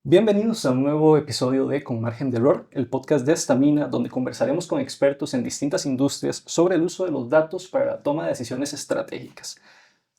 Bienvenidos a un nuevo episodio de Con Margen de Error, el podcast de Estamina, donde conversaremos con expertos en distintas industrias sobre el uso de los datos para la toma de decisiones estratégicas.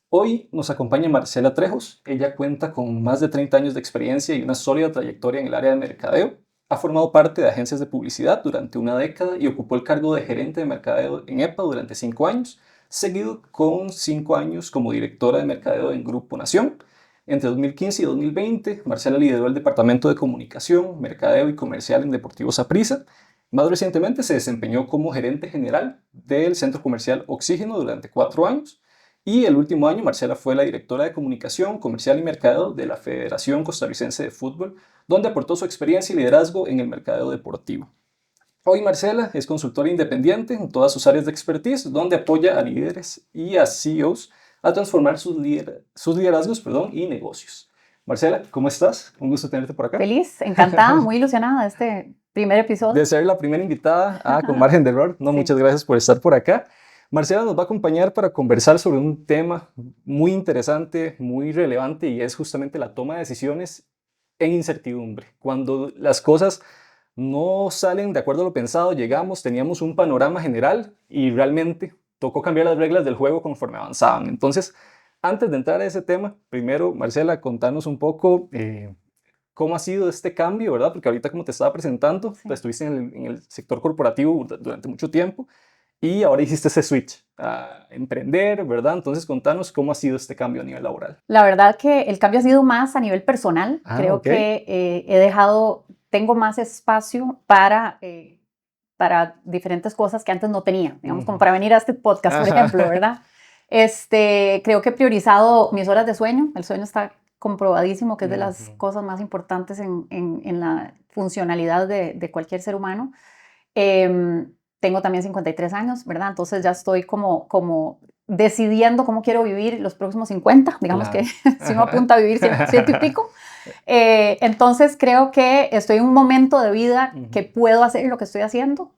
Hoy nos acompaña Marcela Trejos. Ella cuenta con más de 30 años de experiencia y una sólida trayectoria en el área de mercadeo. Ha formado parte de agencias de publicidad durante una década y ocupó el cargo de gerente de mercadeo en EPA durante 5 años, seguido con 5 años como directora de mercadeo en Grupo Nación. Entre 2015 y 2020, Marcela lideró el departamento de comunicación, mercadeo y comercial en Deportivo Saprissa. Más recientemente se desempeñó como gerente general del centro comercial Oxígeno durante 4 años. Y el último año, Marcela fue la directora de comunicación, comercial y mercadeo de la Federación Costarricense de Fútbol, donde aportó su experiencia y liderazgo en el mercadeo deportivo. Hoy Marcela es consultora independiente en todas sus áreas de expertise, donde apoya a líderes y a CEOs a transformar sus liderazgos y negocios. Marcela, ¿cómo estás? Un gusto tenerte por acá. Feliz, encantada, muy ilusionada de este primer episodio. De ser la primera invitada a Con Margen de Error. No, Sí. muchas gracias por estar por acá. Marcela nos va a acompañar para conversar sobre un tema muy interesante, muy relevante, y es justamente la toma de decisiones en incertidumbre. Cuando las cosas no salen de acuerdo a lo pensado, teníamos un panorama general y realmente tocó cambiar las reglas del juego conforme avanzaban. Entonces, antes de entrar a ese tema, primero, Marcela, contanos un poco cómo ha sido este cambio, ¿verdad? Porque ahorita, como te estaba presentando, Sí. pues estuviste en el sector corporativo durante mucho tiempo y ahora hiciste ese switch a emprender, ¿verdad? Entonces, contanos cómo ha sido este cambio a nivel laboral. La verdad que el cambio ha sido más a nivel personal. Creo Ok. que tengo más espacio para diferentes cosas que antes no tenía, digamos, como para venir a este podcast, por ejemplo, ¿verdad? Creo que he priorizado mis horas de sueño. El sueño está comprobadísimo que es de las cosas más importantes en la funcionalidad de cualquier ser humano. Tengo también 53 años, ¿verdad? Entonces ya estoy como decidiendo cómo quiero vivir los próximos 50, digamos Claro. que si uno apunta a vivir ciento y pico. Entonces creo que estoy en un momento de vida que puedo hacer lo que estoy haciendo.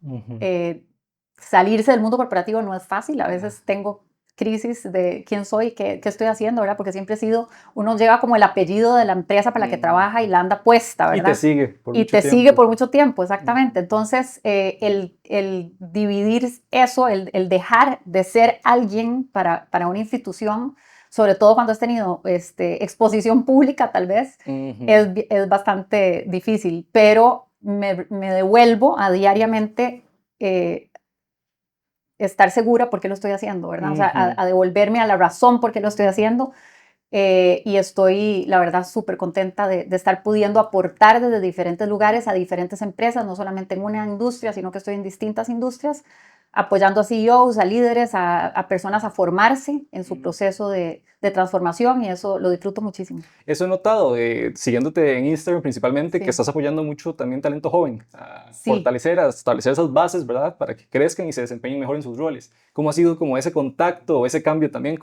Salirse del mundo corporativo no es fácil, a veces tengo crisis de quién soy, qué estoy haciendo, ¿verdad? Porque siempre he sido, uno lleva como el apellido de la empresa para la que trabaja y la anda puesta, ¿verdad? Y te sigue por Y mucho te tiempo. sigue por mucho tiempo, exactamente. Entonces, el dividir eso, el dejar de ser alguien para una institución, sobre todo cuando has tenido exposición pública, tal vez, es bastante difícil, pero me devuelvo a diariamente estar segura por qué lo estoy haciendo, ¿verdad? O sea, a devolverme a la razón por qué lo estoy haciendo. Y estoy, la verdad, súper contenta de estar pudiendo aportar desde diferentes lugares a diferentes empresas, no solamente en una industria, sino que estoy en distintas industrias, apoyando a CEOs, a líderes, a personas a formarse en su proceso de transformación, y eso lo disfruto muchísimo. Eso he notado, siguiéndote en Instagram principalmente, Sí. que estás apoyando mucho también talento joven, a Sí. a establecer esas bases, ¿verdad? Para que crezcan y se desempeñen mejor en sus roles. ¿Cómo ha sido como ese contacto o ese cambio también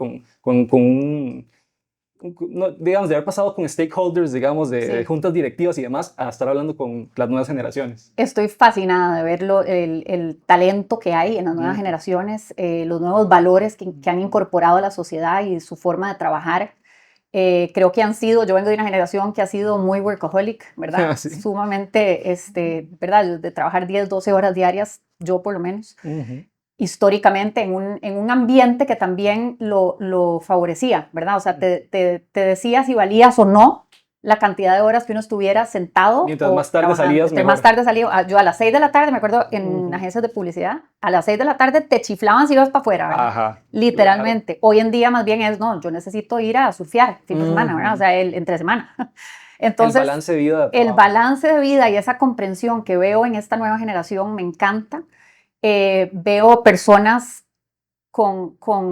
digamos, de haber pasado con stakeholders, digamos, de Sí. juntas directivas y demás, a estar hablando con las nuevas generaciones? Estoy fascinada de ver el talento que hay en las nuevas generaciones, los nuevos valores que han incorporado a la sociedad y su forma de trabajar. Creo que yo vengo de una generación que ha sido muy workaholic, ¿verdad? Sí. Sumamente, ¿verdad? De trabajar 10, 12 horas diarias, yo por lo menos, históricamente en un ambiente que también lo favorecía, ¿verdad? O sea, te decía si valías o no la cantidad de horas que uno estuviera sentado Mientras o más tarde trabajando. salías, Entre mejor. más tarde salía, yo a las 6 de la tarde, me acuerdo, en agencias de publicidad, a las 6 de la tarde te chiflaban si ibas para afuera, ¿verdad? Ajá. Literalmente. Claro. Hoy en día más bien es, no, yo necesito ir a surfear fin de semana, ¿verdad? O sea, entre semana. Entonces, El balance de vida. el balance de vida y esa comprensión que veo en esta nueva generación me encanta. Veo personas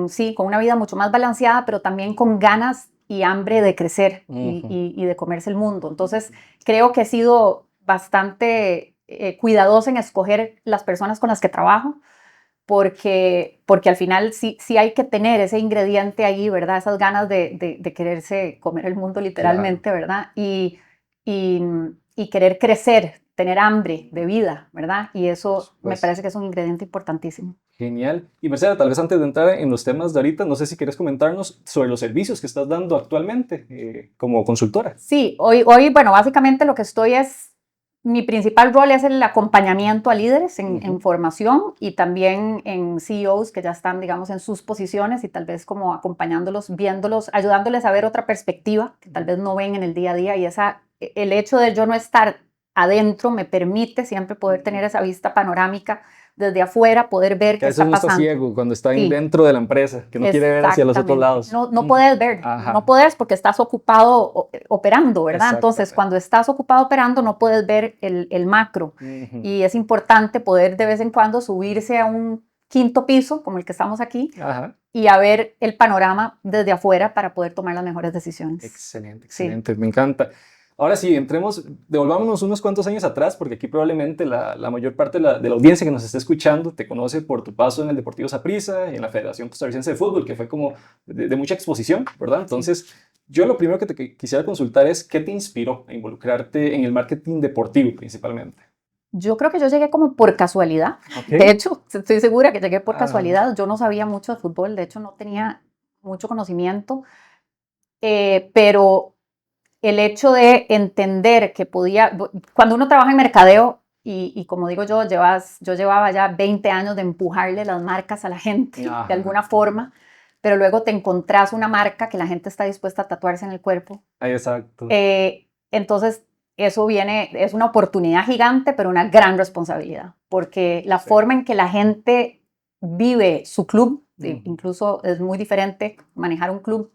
sí, con una vida mucho más balanceada, pero también con ganas y hambre de crecer y de comerse el mundo. Entonces, creo que he sido bastante cuidadosa en escoger las personas con las que trabajo, porque al final sí hay que tener ese ingrediente ahí, ¿verdad? Esas ganas de quererse comer el mundo literalmente, claro. ¿Verdad? Y querer crecer tener hambre de vida, ¿verdad? Y eso me Pues, parece que es un ingrediente importantísimo. genial. Y Marcela, tal vez antes de entrar en los temas de ahorita, no sé si quieres comentarnos sobre los servicios que estás dando actualmente como consultora. Sí, bueno, básicamente lo que estoy es, mi principal rol es el acompañamiento a líderes en formación y también en CEOs que ya están, digamos, en sus posiciones y tal vez como acompañándolos, viéndolos, ayudándoles a ver otra perspectiva que tal vez no ven en el día a día y el hecho de yo no estar adentro me permite siempre poder tener esa vista panorámica desde afuera, poder ver Que qué a veces está uno está pasando. ciego cuando está Sí. dentro de la empresa, que no quiere ver hacia los otros Exactamente. lados. No puedes ver, Ajá. no puedes porque estás ocupado operando, ¿verdad? Entonces, Exactamente. cuando estás ocupado operando, no puedes ver el macro. Y es importante poder de vez en cuando subirse a un quinto piso, como el que estamos aquí, Ajá. y a ver el panorama desde afuera para poder tomar las mejores decisiones. Excelente, Sí. excelente, me encanta. Ahora sí, devolvámonos unos cuantos años atrás, porque aquí probablemente la mayor parte de la audiencia que nos esté escuchando te conoce por tu paso en el Deportivo Saprissa y en la Federación Costarricense de Fútbol, que fue como de mucha exposición, ¿verdad? Entonces, yo lo primero que te quisiera consultar es, ¿qué te inspiró a involucrarte en el marketing deportivo principalmente? Yo creo que yo llegué como por casualidad. Ok. De hecho, estoy segura que llegué por Ah, casualidad. Yo no sabía mucho de fútbol, de hecho no tenía mucho conocimiento, pero el hecho de entender que cuando uno trabaja en mercadeo, y como digo yo, yo llevaba ya 20 años de empujarle las marcas a la gente de ajá. alguna forma, pero luego te encontrás una marca que la gente está dispuesta a tatuarse en el cuerpo. Exacto. Entonces, es una oportunidad gigante, pero una gran responsabilidad, porque la forma en que la gente vive su club, incluso es muy diferente manejar un club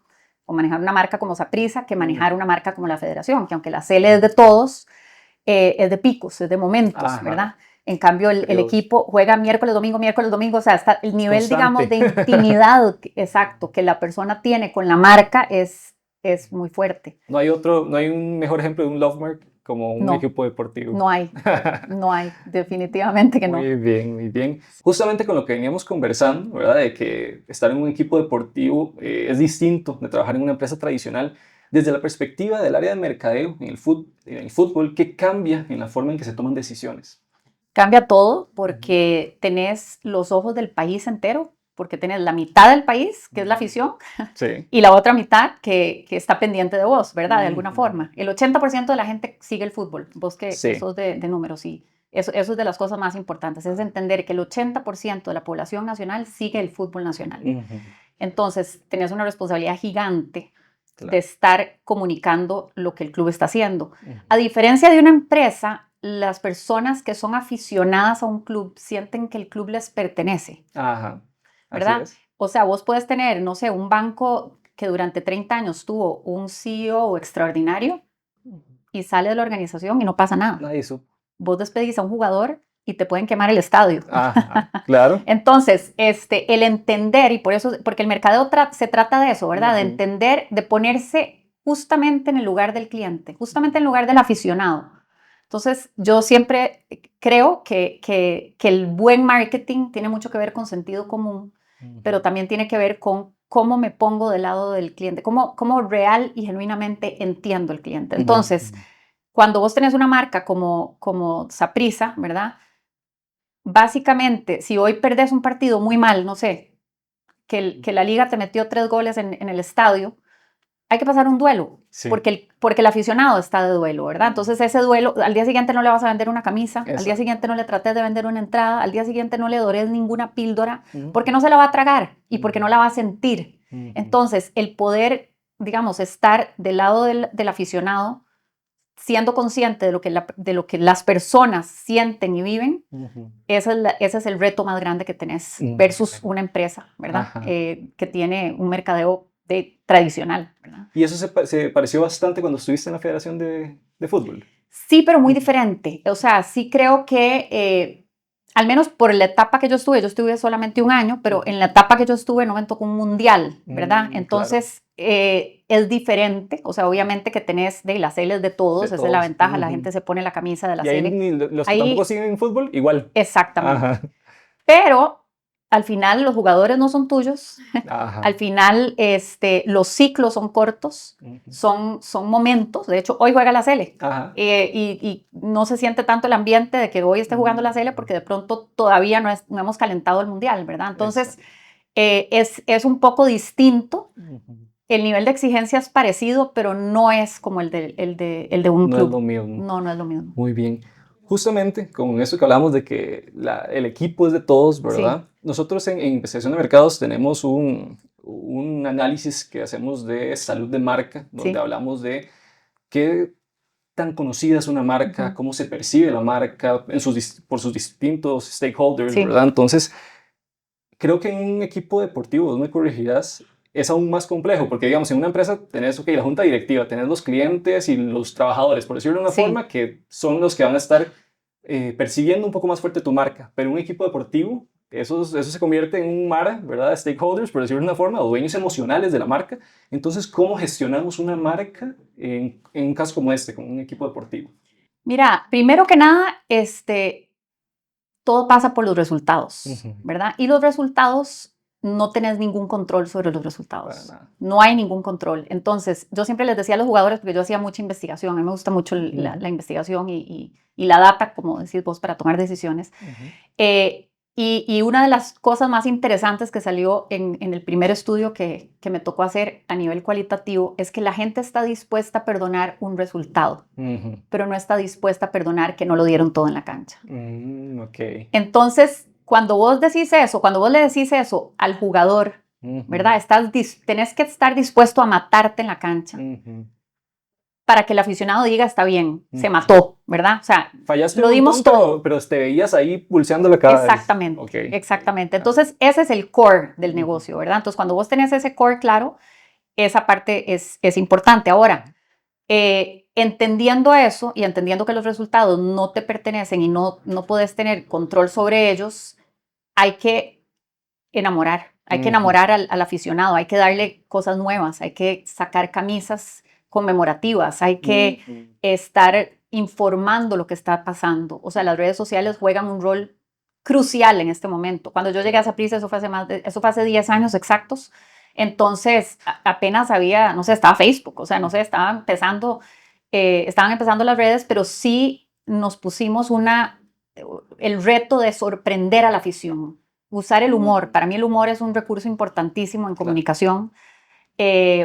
o manejar una marca como Saprissa que manejar una marca como la Federación, que aunque la CL es de todos, es de picos, es de momentos, Ajá. ¿verdad? En cambio, el Periodos. equipo juega miércoles, domingo, o sea, hasta el nivel, digamos, de Constante. intimidad exacto que la persona tiene con la marca es muy fuerte. No hay un mejor ejemplo de un love mark como un No, equipo deportivo. no hay, definitivamente que no. Muy bien, muy bien. Justamente con lo que veníamos conversando, ¿verdad? De que estar en un equipo deportivo es distinto de trabajar en una empresa tradicional. Desde la perspectiva del área de mercadeo en el fútbol, ¿qué cambia en la forma en que se toman decisiones? Cambia todo porque tenés los ojos del país entero, porque tenés la mitad del país, que es la afición, Sí. y la otra mitad que está pendiente de vos, ¿verdad? De alguna forma. El 80% de la gente sigue el fútbol, vos que Sí. sos de números, sí. Eso es de las cosas más importantes, es entender que el 80% de la población nacional sigue el fútbol nacional. Entonces, tenés una responsabilidad gigante de estar comunicando lo que el club está haciendo. A diferencia de una empresa, las personas que son aficionadas a un club sienten que el club les pertenece. Ajá. ¿Verdad? Así es. O sea, vos puedes tener, no sé, un banco que durante 30 años tuvo un CEO extraordinario y sale de la organización y no pasa nada. Nadie supo. Vos despedís a un jugador y te pueden quemar el estadio. Ajá, claro. Entonces, el entender, y por eso, porque el mercadeo se trata de eso, ¿verdad? De entender, de ponerse justamente en el lugar del cliente, justamente en el lugar del aficionado. Entonces, yo siempre creo que el buen marketing tiene mucho que ver con sentido común, pero también tiene que ver con cómo me pongo del lado del cliente, cómo real y genuinamente entiendo al cliente. Entonces, cuando vos tenés una marca como Saprissa, ¿verdad? Básicamente, si hoy perdés un partido muy mal, no sé, que la liga te metió 3 goles en el estadio, hay que pasar un duelo, Sí. porque el aficionado está de duelo, ¿verdad? Entonces ese duelo, al día siguiente no le vas a vender una camisa, al día Exacto. siguiente no le trates de vender una entrada, al día siguiente no le dores ninguna píldora, porque no se la va a tragar y porque no la va a sentir. Entonces, el poder, digamos, estar del lado del aficionado, siendo consciente de lo que las personas sienten y viven, ese es el reto más grande que tenés versus una empresa, ¿verdad? Que tiene un mercadeo tradicional, ¿verdad? ¿Y eso se pareció bastante cuando estuviste en la Federación de Fútbol? Sí, pero muy diferente. O sea, sí creo que, al menos por la etapa que yo estuve solamente un año, pero en la etapa que yo estuve no me tocó un mundial, ¿verdad? Entonces, es diferente. O sea, obviamente que tenés de las Ls de todos, esa es la ventaja. La gente se pone la camisa de la ¿Y ahí L. los que tampoco siguen en fútbol? Igual. Exactamente. Ajá. Pero al final los jugadores no son tuyos, al final los ciclos son cortos, son momentos, de hecho hoy juega la Sele y no se siente tanto el ambiente de que hoy esté jugando la Sele porque de pronto todavía no hemos calentado el Mundial, ¿verdad? Entonces es un poco distinto, el nivel de exigencia es parecido, pero no es como el de un club. No es lo mismo. No es lo mismo. Muy bien. Justamente con eso que hablamos de que el equipo es de todos, ¿verdad? Sí. Nosotros en investigación de mercados tenemos un análisis que hacemos de salud de marca, donde hablamos de qué tan conocida es una marca, cómo se percibe la marca por sus distintos stakeholders, ¿verdad? Entonces, creo que en un equipo deportivo, vos me corregirás, es aún más complejo, porque digamos, en una empresa tenés la junta directiva, tenés los clientes y los trabajadores, por decirlo de una forma, que son los que van a estar percibiendo un poco más fuerte tu marca, pero un equipo deportivo, eso se convierte en un mar, ¿verdad? Stakeholders, por decirlo de una forma, o dueños emocionales de la marca. Entonces, ¿cómo gestionamos una marca en un caso como este, con un equipo deportivo? Mira, primero que nada, todo pasa por los resultados, ¿verdad? Y los resultados, no tenés ningún control sobre los resultados. No hay ningún control. Entonces, yo siempre les decía a los jugadores, porque yo hacía mucha investigación, a mí me gusta mucho la investigación y la data, como decís vos, para tomar decisiones. Y una de las cosas más interesantes que salió en el primer estudio que me tocó hacer a nivel cualitativo es que la gente está dispuesta a perdonar un resultado, pero no está dispuesta a perdonar que no lo dieron todo en la cancha. Entonces, cuando vos decís eso, cuando vos le decís eso al jugador, ¿verdad? Tenés que estar dispuesto a matarte en la cancha. Para que el aficionado diga, está bien, se mató, ¿verdad? O sea, fallaste lo dimos todo. Pero te veías ahí pulseando la cabeza. Exactamente, exactamente. Entonces, ese es el core del negocio, ¿verdad? Entonces, cuando vos tenés ese core claro, esa parte es importante. Ahora, entendiendo eso y entendiendo que los resultados no te pertenecen y no puedes tener control sobre ellos, hay que enamorar. Hay que enamorar al aficionado, hay que darle cosas nuevas, hay que sacar camisas conmemorativas, hay que estar informando lo que está pasando. O sea, las redes sociales juegan un rol crucial en este momento. Cuando yo llegué a Saprissa, eso fue hace 10 años exactos. Entonces, apenas había, no sé, estaba Facebook, o sea, no sé, estaban empezando las redes, pero sí nos pusimos el reto de sorprender a la afición. Usar el humor. Para mí el humor es un recurso importantísimo en comunicación.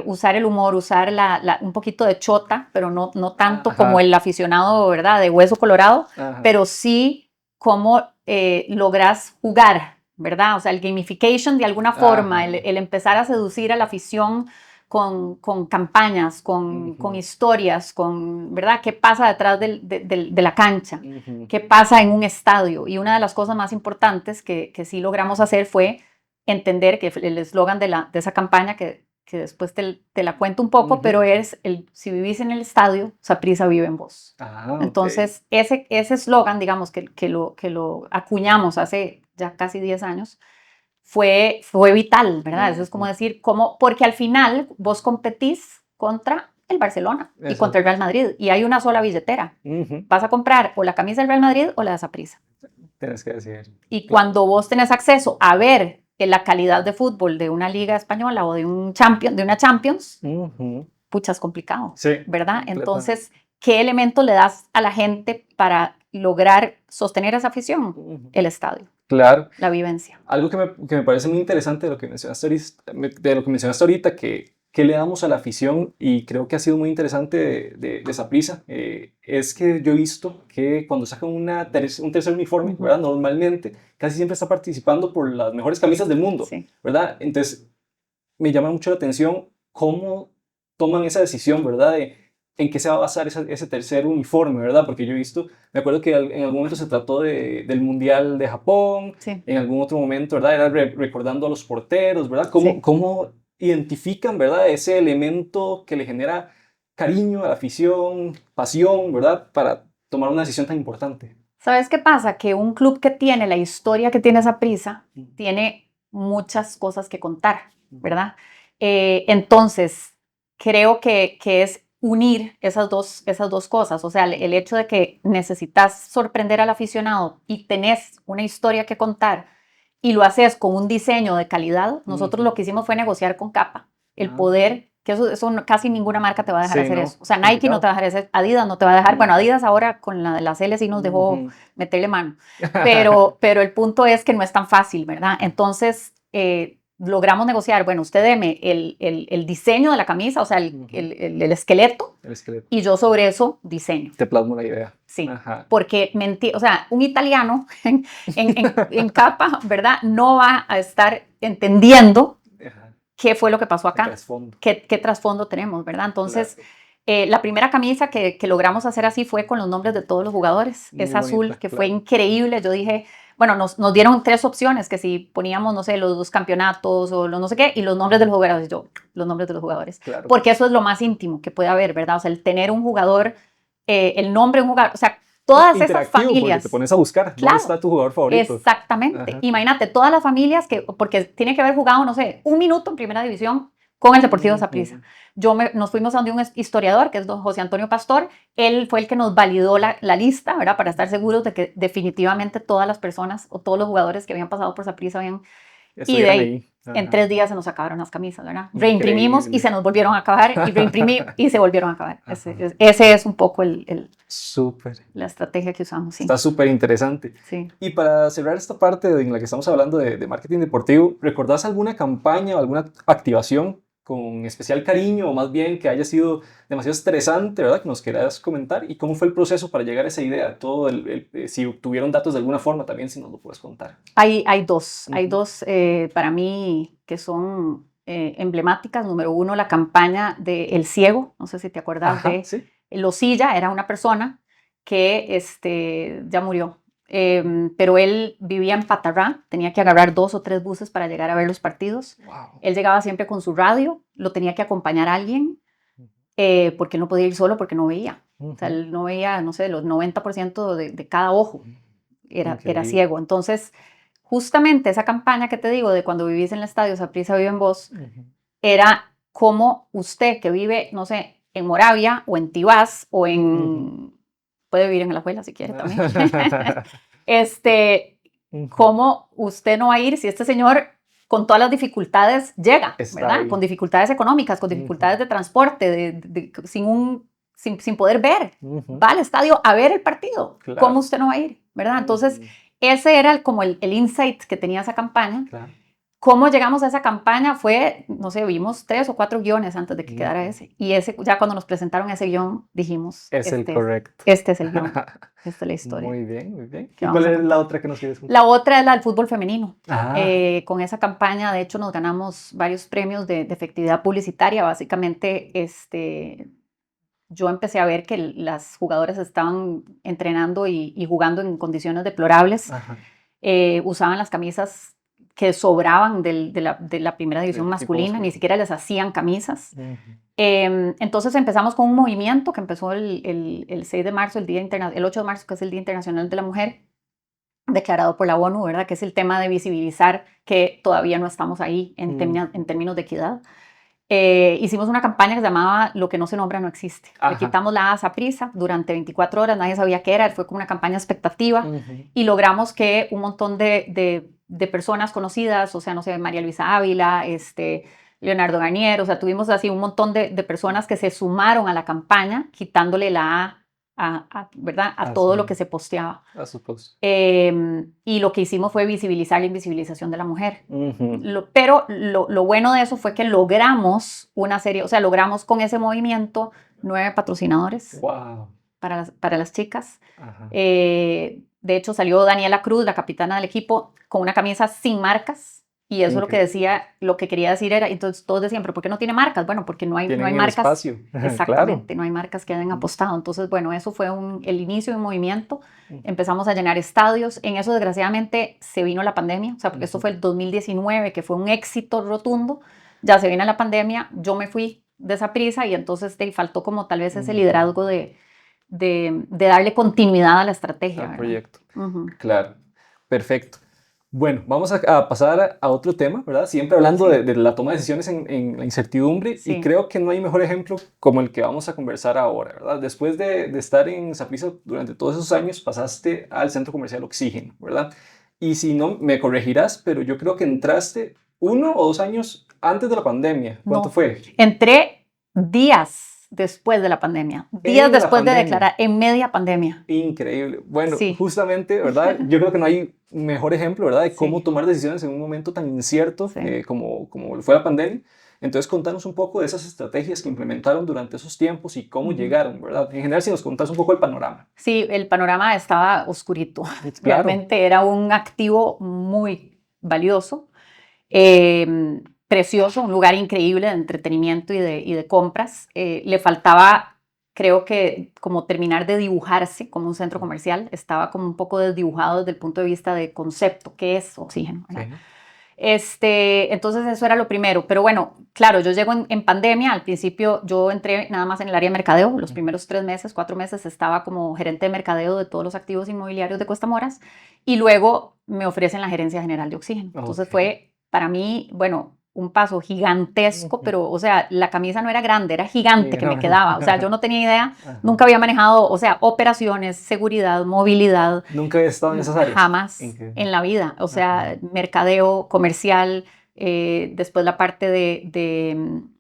Usar el humor, usar un poquito de chota, pero no tanto como el aficionado, ¿verdad? De hueso colorado, pero sí cómo logras jugar, ¿verdad? O sea, el gamification de alguna forma, el empezar a seducir a la afición con campañas, con historias, ¿verdad? ¿Qué pasa detrás de la cancha? ¿Qué pasa en un estadio? Y una de las cosas más importantes que sí logramos hacer fue entender que el eslogan de esa campaña, que después te la cuento un poco, pero es si vivís en el estadio, Saprissa vive en vos. Entonces, ese eslogan, digamos, que lo acuñamos hace ya casi 10 años, fue vital, ¿verdad? Eso es como decir, porque al final vos competís contra el Barcelona y contra el Real Madrid, y hay una sola billetera. Vas a comprar o la camisa del Real Madrid o la de Saprissa. Tienes que decir. Y cuando vos tenés acceso a ver la calidad de fútbol de una liga española o de una Champions, pucha, es complicado, ¿verdad? Entonces, ¿qué elemento le das a la gente para lograr sostener esa afición? El estadio. Claro. La vivencia. Algo que me parece muy interesante de lo que mencionaste ahorita, que le damos a la afición, y creo que ha sido muy interesante de Saprissa, es que yo he visto que cuando sacan un tercer uniforme, ¿verdad? Normalmente casi siempre está participando por las mejores camisas del mundo, ¿verdad? Entonces me llama mucho la atención cómo toman esa decisión, ¿verdad? En qué se va a basar ese tercer uniforme, ¿verdad? Porque yo he visto, me acuerdo que en algún momento se trató del Mundial de Japón, en algún otro momento, ¿verdad? Era recordando a los porteros, ¿verdad? ¿Cómo identifican, ¿verdad? Ese elemento que le genera cariño a la afición, pasión, ¿verdad? Para tomar una decisión tan importante. ¿Sabes qué pasa? Que un club que tiene la historia que tiene Saprissa, tiene muchas cosas que contar, ¿verdad? Entonces, creo que es unir esas dos cosas, o sea, el hecho de que necesitas sorprender al aficionado y tenés una historia que contar y lo haces con un diseño de calidad, nosotros lo que hicimos fue negociar con Capa el poder, que eso casi ninguna marca te va a dejar hacer eso. O sea, Nike no te va a dejar hacer, Adidas no te va a dejar, bueno, Adidas ahora con las L sí nos dejó meterle mano, pero el punto es que no es tan fácil, ¿verdad? Entonces, logramos negociar, bueno, usted deme el diseño de la camisa, o sea, el esqueleto, y yo sobre eso diseño. Te plasmo la idea. Sí, porque o sea, un italiano en Capa, ¿verdad? No va a estar entendiendo qué fue lo que pasó acá, qué trasfondo tenemos, ¿verdad? Entonces, la primera camisa que logramos hacer así fue con los nombres de todos los jugadores, esa azul, que fue increíble. Yo dije, bueno, nos dieron 3 opciones, que si poníamos, no sé, los 2 campeonatos o los no sé qué, y los nombres de los jugadores, los nombres de los jugadores, porque eso es lo más íntimo que puede haber, ¿verdad? O sea, el tener un jugador, el nombre de un jugador, o sea, todas esas familias. Porque te pones a buscar, ¿dónde está tu jugador favorito? Exactamente. Imagínate, todas las familias porque tiene que haber jugado, no sé, 1 minuto en primera división con el Deportivo Saprissa. Nos fuimos a donde un historiador, que es don José Antonio Pastor. Él fue el que nos validó la lista, ¿verdad? Para estar seguros de que definitivamente todas las personas o todos los jugadores que habían pasado por Saprissa habían... Y de ahí, en 3 días se nos acabaron las camisas, ¿verdad? Reimprimimos y se nos volvieron a acabar, y reimprimí y se volvieron a acabar. Ese es un poco la estrategia que usamos. Sí. Está súper interesante. Sí. Y para cerrar esta parte en la que estamos hablando de marketing deportivo, ¿recordás alguna campaña o alguna activación con especial cariño, o más bien que haya sido demasiado estresante, ¿verdad? Que nos quieras comentar, y cómo fue el proceso para llegar a esa idea, si tuvieron datos de alguna forma también, si nos lo puedes contar. Hay dos para mí que son emblemáticas. Número 1, la campaña de El Ciego, no sé si te acuerdas de ¿sí? Losilla, era una persona que ya murió. Pero él vivía en Patarrá, tenía que agarrar 2 o 3 buses para llegar a ver los partidos. Wow. Él llegaba siempre con su radio, lo tenía que acompañar a alguien, porque él no podía ir solo porque no veía. O sea, él no veía, no sé, los 90% de cada ojo, era ciego. Entonces, justamente esa campaña que te digo de cuando vivís en el estadio Saprissa vive en vos, era como usted que vive, no sé, en Moravia o en Tibás o en... Puede vivir en Alajuela si quiere también. ¿Cómo usted no va a ir si este señor con todas las dificultades llega, ¿verdad? Con dificultades económicas, con dificultades de transporte, sin poder ver, va al estadio a ver el partido? Claro. ¿Cómo usted no va a ir, verdad? Entonces, ese era como el insight que tenía esa campaña. Claro. ¿Cómo llegamos a esa campaña? Fue, no sé, vimos 3 o 4 guiones antes de que quedara ese. Y ya cuando nos presentaron ese guión, dijimos... Es el correcto. Este es el guión. Esta es la historia. Muy bien, muy bien. ¿Y cuál es la otra que nos quieres contar? La otra es la del fútbol femenino. Con esa campaña, de hecho, nos ganamos varios premios de efectividad publicitaria. Básicamente, yo empecé a ver que las jugadoras estaban entrenando y jugando en condiciones deplorables. Usaban las camisas que sobraban de la primera división masculina, ni siquiera les hacían camisas. Entonces empezamos con un movimiento que empezó el 6 de marzo, el 8 de marzo, que es el Día Internacional de la Mujer, declarado por la ONU, ¿verdad? Que es el tema de visibilizar que todavía no estamos ahí en términos de equidad. Hicimos una campaña que se llamaba Lo que no se nombra no existe. Le quitamos la A a Saprissa durante 24 horas, nadie sabía qué era, fue como una campaña expectativa, y logramos que un montón de personas conocidas, o sea, no sé, María Luisa Ávila, Leonardo Garnier, o sea, tuvimos así un montón de personas que se sumaron a la campaña, quitándole la A, ¿verdad? A todo lo que se posteaba. Y lo que hicimos fue visibilizar la invisibilización de la mujer. Pero lo bueno de eso fue que logramos una serie, o sea, logramos con ese movimiento 9 patrocinadores para las chicas. De hecho, salió Daniela Cruz, la capitana del equipo, con una camisa sin marcas. Y eso lo que quería decir era, entonces todos decían, ¿pero por qué no tiene marcas? Bueno, porque no hay marcas. Espacio. Exactamente, Claro. No hay marcas que hayan apostado. Entonces, bueno, eso fue el inicio de un movimiento. Empezamos a llenar estadios. En eso, desgraciadamente, se vino la pandemia. O sea, porque eso fue el 2019, que fue un éxito rotundo. Ya se vino la pandemia, yo me fui de Saprissa y entonces faltó como tal vez ese liderazgo de darle continuidad a la estrategia. Al proyecto. Claro, perfecto. Bueno, vamos a pasar a otro tema, ¿verdad? Siempre hablando de la toma de decisiones en la incertidumbre, y creo que no hay mejor ejemplo como el que vamos a conversar ahora, ¿verdad? Después de estar en Saprissa durante todos esos años, pasaste al centro comercial Oxígeno, ¿verdad? Y si no, me corregirás, pero yo creo que entraste 1 o 2 años antes de la pandemia. ¿Cuánto No, fue? entré días después de la pandemia, días En la después de pandemia. declarar, en media pandemia. Increíble. Bueno, Sí. justamente, ¿verdad? Yo creo que no hay mejor ejemplo, ¿verdad? De cómo Sí, tomar decisiones en un momento tan incierto sí. como fue la pandemia. Entonces, contanos un poco de esas estrategias que implementaron durante esos tiempos y cómo Ujú. llegaron, ¿verdad? En general, si nos contás un poco el panorama. Sí, el panorama estaba oscurito. Claro. Realmente era un activo muy valioso, eh, precioso, un lugar increíble de entretenimiento y de compras. Le faltaba, creo que, como terminar de dibujarse como un centro comercial. Estaba como un poco desdibujado desde el punto de vista de concepto, qué es Oxígeno, ¿verdad? Ok. Entonces eso era lo primero, pero bueno, claro, yo llego en pandemia, al principio yo entré nada más en el área de mercadeo, los primeros 3 meses, 4 meses estaba como gerente de mercadeo de todos los activos inmobiliarios de Cuesta Moras y luego me ofrecen la gerencia general de Oxígeno. Entonces Ok. fue para mí, bueno, un paso gigantesco, Ujú. pero o sea, la camisa no era grande, era gigante que me Enorme. quedaba, o sea, yo no tenía idea, Ajá. nunca había manejado, o sea, operaciones, seguridad, movilidad, Nunca he estado en esas áreas. jamás Increíble. en la vida. O Ajá. sea, mercadeo, comercial, después la parte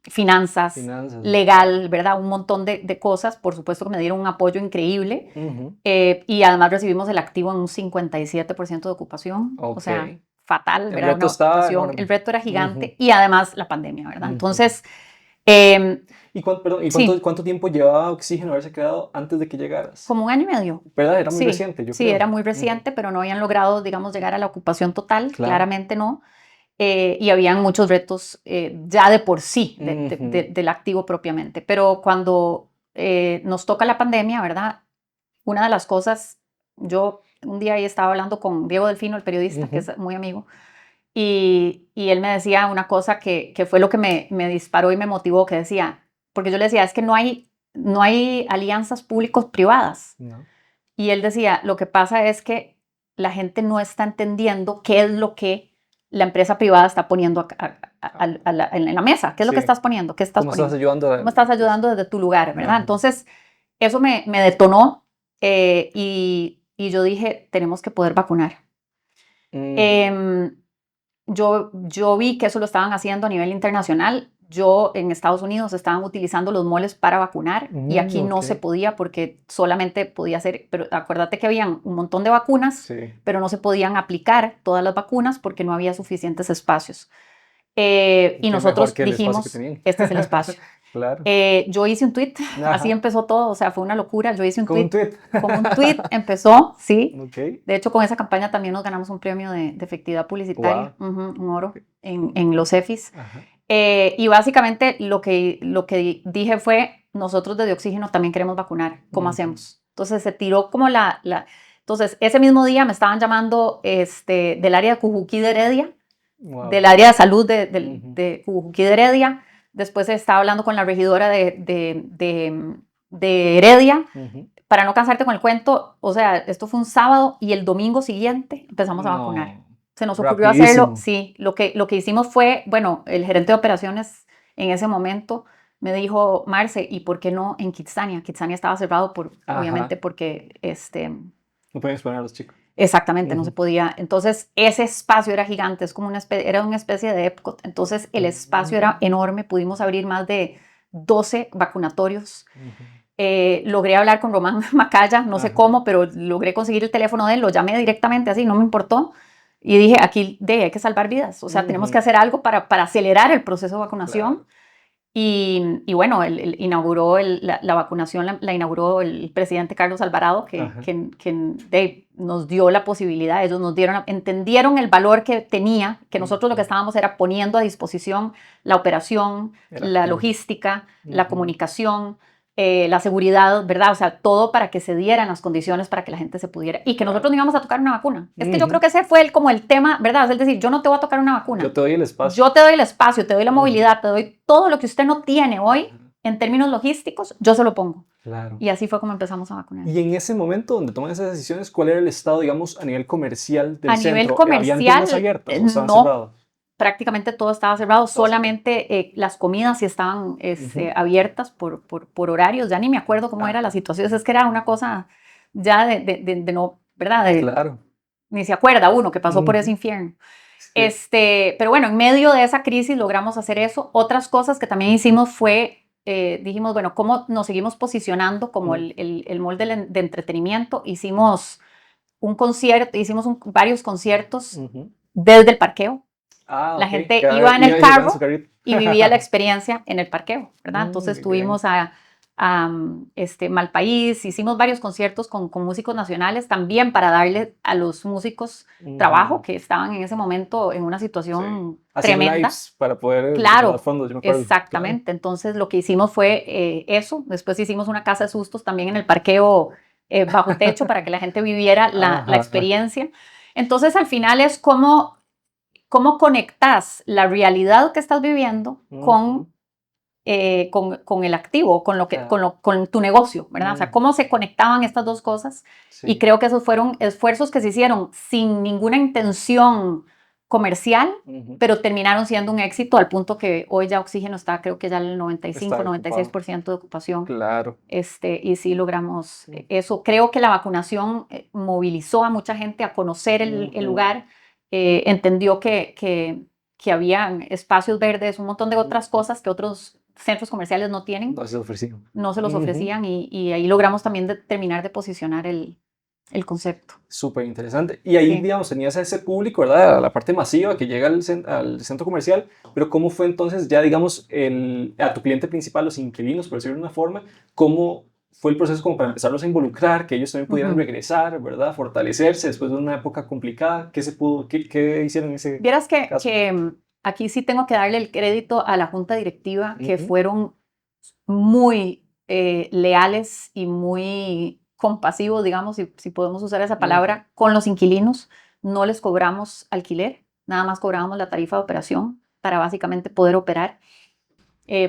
finanzas, Finanzas. legal, ¿verdad? Un montón de cosas. Por supuesto que me dieron un apoyo increíble. Ujú. Y además recibimos el activo en un 57% de ocupación. O Ok. sea, fatal, El ¿verdad? reto Una estaba ocupación. El enorme. reto era Ujú. gigante. Y además la pandemia, ¿verdad? Ujú. Entonces, eh, Perdón, ¿y sí, cuánto tiempo llevaba Oxígeno haberse quedado antes de que llegaras? como un año y medio. ¿Verdad? Era muy Sí, reciente, yo sí, creo. era muy Ujú. reciente, pero no habían logrado, digamos, llegar a la ocupación total, Claro. claramente no. Y habían muchos retos ya de por sí Ujú. del activo propiamente. Pero cuando nos toca la pandemia, ¿verdad? Una de las cosas, yo un día ahí estaba hablando con Diego Delfino, el periodista, que Ujú. es muy amigo, y él me decía una cosa que fue lo que me disparó y me motivó, que decía, porque yo le decía, es que no hay alianzas públicos-privadas. No. Y él decía, lo que pasa es que la gente no está entendiendo qué es lo que la empresa privada está poniendo en la mesa. ¿Qué es lo que Sí. estás poniendo? ¿Qué estás ¿Cómo estás poniendo? ayudando ¿Cómo estás pues, ayudando desde tu lugar? ¿Verdad? ajá. Entonces, eso me detonó y yo dije, tenemos que poder vacunar. Ujú. Em, yo vi que eso lo estaban haciendo a nivel internacional. Yo en Estados Unidos estaban utilizando los moles para vacunar y aquí Ok. no se podía porque solamente podía ser, pero acuérdate que habían un montón de vacunas, Sí. pero no se podían aplicar todas las vacunas porque no había suficientes espacios. Y Qué mejor nosotros que el espacio que dijimos, tenían. este es el espacio. Claro. Yo hice un tweet, así Ajá. empezó todo, o sea, fue una locura. Yo hice un Con un tweet, tweet. con un tweet empezó, sí. Ok. De hecho, con esa campaña también nos ganamos un premio de efectividad publicitaria, Wow. un oro en los EFIs. Ajá. Y básicamente lo que dije fue, nosotros desde Oxígeno también queremos vacunar, ¿cómo Ujú. hacemos? Entonces se tiró como Entonces ese mismo día me estaban llamando del área de Cujuquí de Heredia, Wow. del área de salud Ujú. de Cujuquí de Heredia. Después estaba hablando con la regidora de Heredia. Ujú. Para no cansarte con el cuento, o sea, esto fue un sábado y el domingo siguiente empezamos a vacunar. No. Se nos ocurrió hacerlo, Rapidísimo. sí. Lo que hicimos fue, bueno, el gerente de operaciones en ese momento me dijo, Marce, ¿y por qué no en Kitsania? Kitsania estaba cerrado obviamente Ajá. porque No pueden exponer a los chicos. exactamente, no se Ujú. podía. Entonces, ese espacio era gigante, es como era una especie de Epcot. Entonces, el espacio era enorme, pudimos abrir más de 12 vacunatorios. Ujú. Logré hablar con Román Macaya, no sé Ajá. cómo, pero logré conseguir el teléfono de él, lo llamé directamente así, no me importó. Y dije, aquí hay que salvar vidas, o sea, tenemos que Ujú. hacer algo para acelerar el proceso de vacunación. Claro. Y bueno, inauguró la vacunación, la inauguró el presidente Carlos Alvarado, Ajá. nos dio la posibilidad, ellos nos dieron, entendieron el valor que tenía, que nosotros lo que Ujú. estábamos era poniendo a disposición la operación, El la activo. logística, la Ujú. comunicación, la seguridad, ¿verdad? O sea, todo para que se dieran las condiciones para que la gente se pudiera, y que nosotros Claro. no íbamos a tocar una vacuna. Es que yo creo Ujú. que ese fue como el tema, ¿verdad? Es decir, yo no te voy a tocar una Yo vacuna. te doy el espacio. Yo te doy el espacio, te doy la Ujú. movilidad, te doy todo lo que usted no tiene hoy Ajá. en términos logísticos, yo se lo pongo. Claro. Y así fue como empezamos a vacunar. Y en ese momento donde toman esas decisiones, ¿cuál era el estado, digamos, a nivel comercial del A nivel centro? ¿Habían tiendas comercial, abiertas o estaban no, cerradas? prácticamente todo estaba cerrado, Estaba cerrado. solamente las comidas sí estaban Ujú. abiertas por horarios, ya ni me acuerdo cómo era la Ajá. situación, es que era una cosa ya de no, ¿verdad? Claro. ni se acuerda uno que pasó por ese infierno. Sí. Pero bueno, en medio de esa crisis logramos hacer eso. Otras cosas que también hicimos fue, dijimos, bueno, ¿cómo nos seguimos posicionando como el mall de entretenimiento? Hicimos un concierto, varios conciertos desde el parqueo. La Ok. gente Cada iba en iba el llegando a su carro carrito. y vivía la experiencia en el parqueo, ¿verdad? Entonces Bien. tuvimos a Malpaís, hicimos varios conciertos con músicos nacionales también para darle a los músicos trabajo que estaban en ese momento en una Sí. situación Hacían tremenda. lives para poder recaudar Claro, fondos, yo me acuerdo. Claro. exactamente. Entonces lo que hicimos fue eso. Después hicimos una casa de sustos también en el parqueo bajo techo para que la gente viviera la Ajá. experiencia. Entonces al final es cómo conectas la realidad que estás viviendo Ujú. con el activo, Ah, con tu negocio, ¿verdad? O sea, mm, cómo se conectaban estas dos cosas. Y sí. creo que esos fueron esfuerzos que se hicieron sin ninguna intención comercial, Ujú. pero terminaron siendo un éxito al punto que hoy ya Oxígeno está, creo que ya el Está 95, ocupado. 96% de ocupación. Claro. Y sí logramos Mm, eso. Creo que la vacunación movilizó a mucha gente a conocer el ujú, lugar, entendió que había espacios verdes, un montón de otras ujú. cosas que otros centros comerciales no tienen, No se ofreció. no se los Ujú. ofrecían y ahí logramos también terminar de posicionar el concepto. Súper interesante. Y ahí, Sí. digamos, tenías a ese público, ¿verdad? A la parte masiva que llega al centro comercial, pero ¿cómo fue entonces ya, digamos, a tu cliente principal, los inquilinos, por decirlo de una forma, cómo fue el proceso como para empezarlos a involucrar, que ellos también pudieran Ujú. regresar, ¿verdad? Fortalecerse después de una época complicada? ¿Qué se pudo, qué hicieron en ese Vieras que, caso? que mm, aquí sí tengo que darle el crédito a la junta directiva, que Ujú, fueron muy leales y muy compasivos, digamos, si podemos usar esa ujú. palabra, con los inquilinos. No les cobramos alquiler, nada más cobrábamos la tarifa de operación para básicamente poder operar,